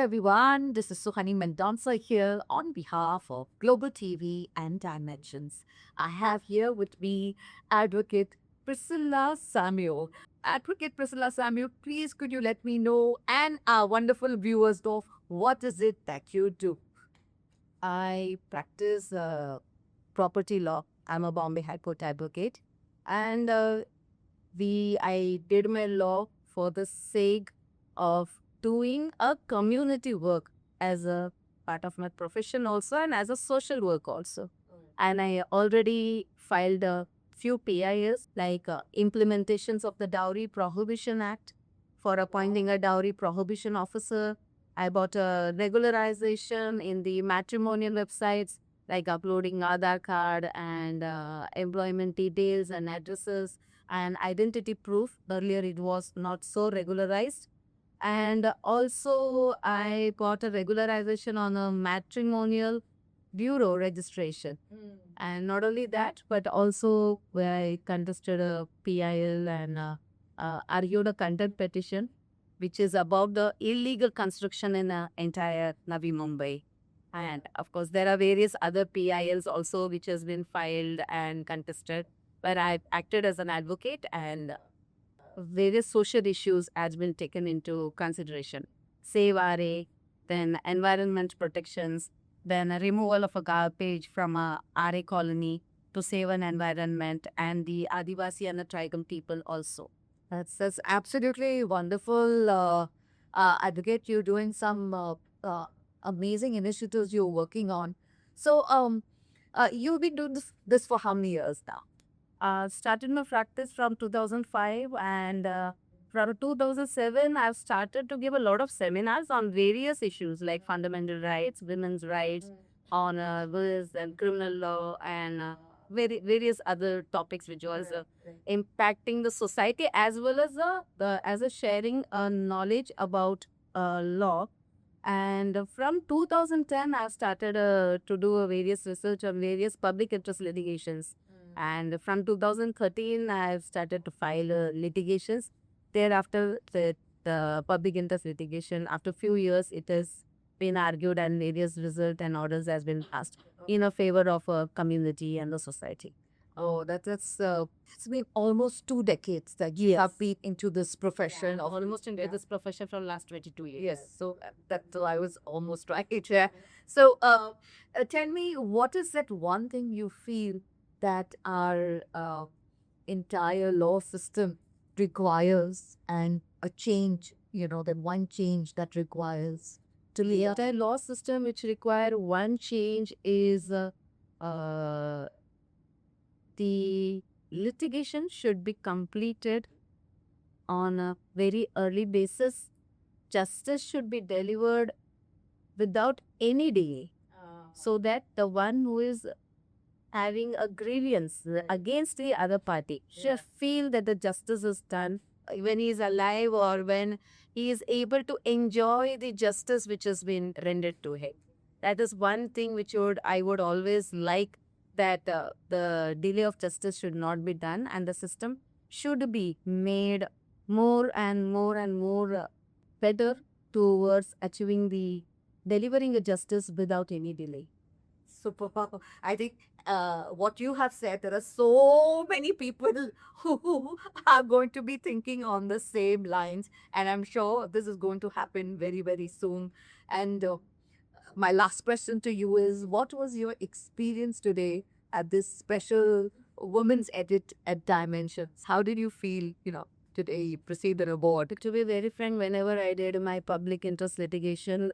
everyone. This is Suhani Mendonça here on behalf of Global TV and Dimensions. I have here with me Advocate Priscilla Samuel. Advocate Priscilla Samuel, please could you let me know and our wonderful viewers know what is it that you do? I practice property law. I'm a Bombay High Court advocate, and I did my law for the sake of doing a community work as a part of my profession also and as a social work also. And I already filed a few PIs like implementations of the Dowry Prohibition Act for appointing a dowry prohibition officer. I bought a regularization in the matrimonial websites like uploading Aadhaar card and employment details and addresses and identity proof. Earlier, it was not so regularized. And also, I got a regularization on a matrimonial bureau registration. And not only that, but also where I contested a PIL and argued a contempt petition, which is about the illegal construction in entire Navi Mumbai. And of course, there are various other PILs also which has been filed and contested, where I acted as an advocate and various social issues has been taken into consideration. Save RA, then environment protections, then a removal of a garbage from a RA colony to save an environment and the Adivasi and the tribal people also. That's absolutely wonderful, advocate. You're doing some amazing initiatives you're working on. So, you've been doing this for how many years now? Started my practice from 2005 and from 2007 I've started to give a lot of seminars on various issues like fundamental rights, women's rights, honor, wills and criminal law and various other topics which was impacting the society as well as as a sharing knowledge about law. And from 2010 I've started to do a various research on various public interest litigations. And from 2013, I've started to file litigations. Thereafter, the public interest litigation, after few years, it has been argued and various result and orders has been passed in a favor of a community and the society. Oh, that's it's been almost 2 decades that you have been into this profession. Almost into this profession for last 22 years. Yes, so that I was almost right. Yeah. So, tell me, what is that one thing you feel that our entire law system requires and a change, the one change that requires to the entire law system which require one change is the litigation should be completed on a very early basis. Justice should be delivered without any delay so that the one who is having a grievance against the other party should feel that the justice is done when he is alive or when he is able to enjoy the justice which has been rendered to him. That is one thing which I would always like, that the delay of justice should not be done and the system should be made more and more and more better towards achieving delivering a justice without any delay. Super. I think what you have said, there are so many people who are going to be thinking on the same lines, and I'm sure this is going to happen very, very soon. And my last question to you is, what was your experience today at this special Women's Edit at Dimensions? How did you feel, today you received the award? To be very frank, whenever I did my public interest litigation,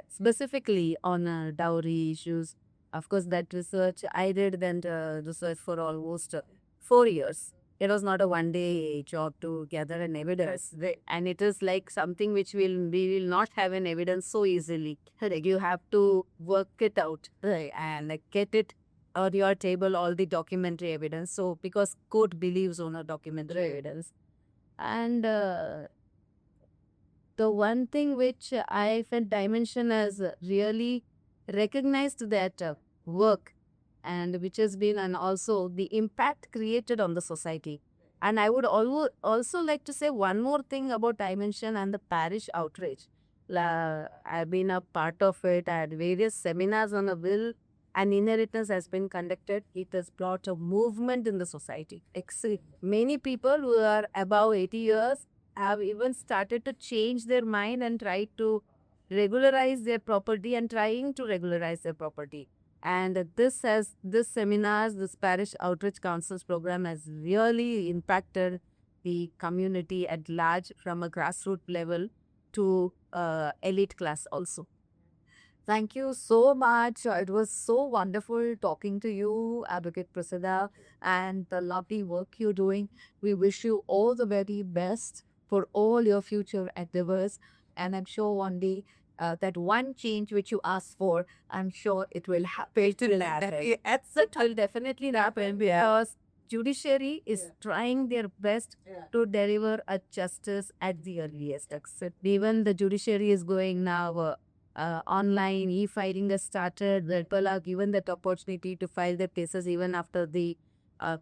specifically on dowry issues, of course, that research, I did then research for almost 4 years. It was not a one-day job to gather an evidence. And it is like something which we will not have an evidence so easily. Like you have to work it out and get it on your table, all the documentary evidence. So, because court believes on a documentary evidence. And the one thing which I felt Dimension has really recognized that work and which has been, and also the impact created on the society. And I would also like to say one more thing about Dimension and the parish outrage. I've been a part of it. I had various seminars on a will and inheritance has been conducted. It has brought a movement in the society. Many people who are above 80 years have even started to change their mind and try to regularize their property and trying to regularize their property. And this seminars, this parish outreach councils program has really impacted the community at large from a grassroots level to elite class also. Thank you so much. It was so wonderful talking to you, Advocate Priscilla, and the lovely work you're doing. We wish you all the very best for all your future endeavors. And I'm sure one day that one change which you asked for, I'm sure it will happen. It will happen. It will definitely happen because judiciary is trying their best to deliver a justice at the earliest exit. Even the judiciary is going now online. E-filing has started. The people are given that opportunity to file their cases even after the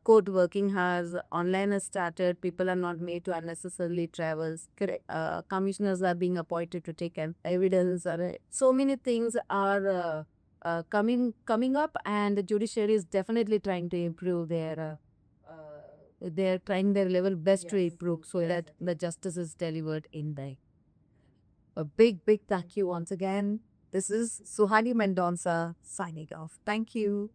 court working hours. Online has started. People are not made to unnecessarily travel. Correct. Commissioners are being appointed to take evidence. So many things are coming up, and the judiciary is definitely trying to improve they're trying their level best to improve so that the justice is delivered in time. A big, big thank you once again. This is Suhani Mendonça signing off. Thank you.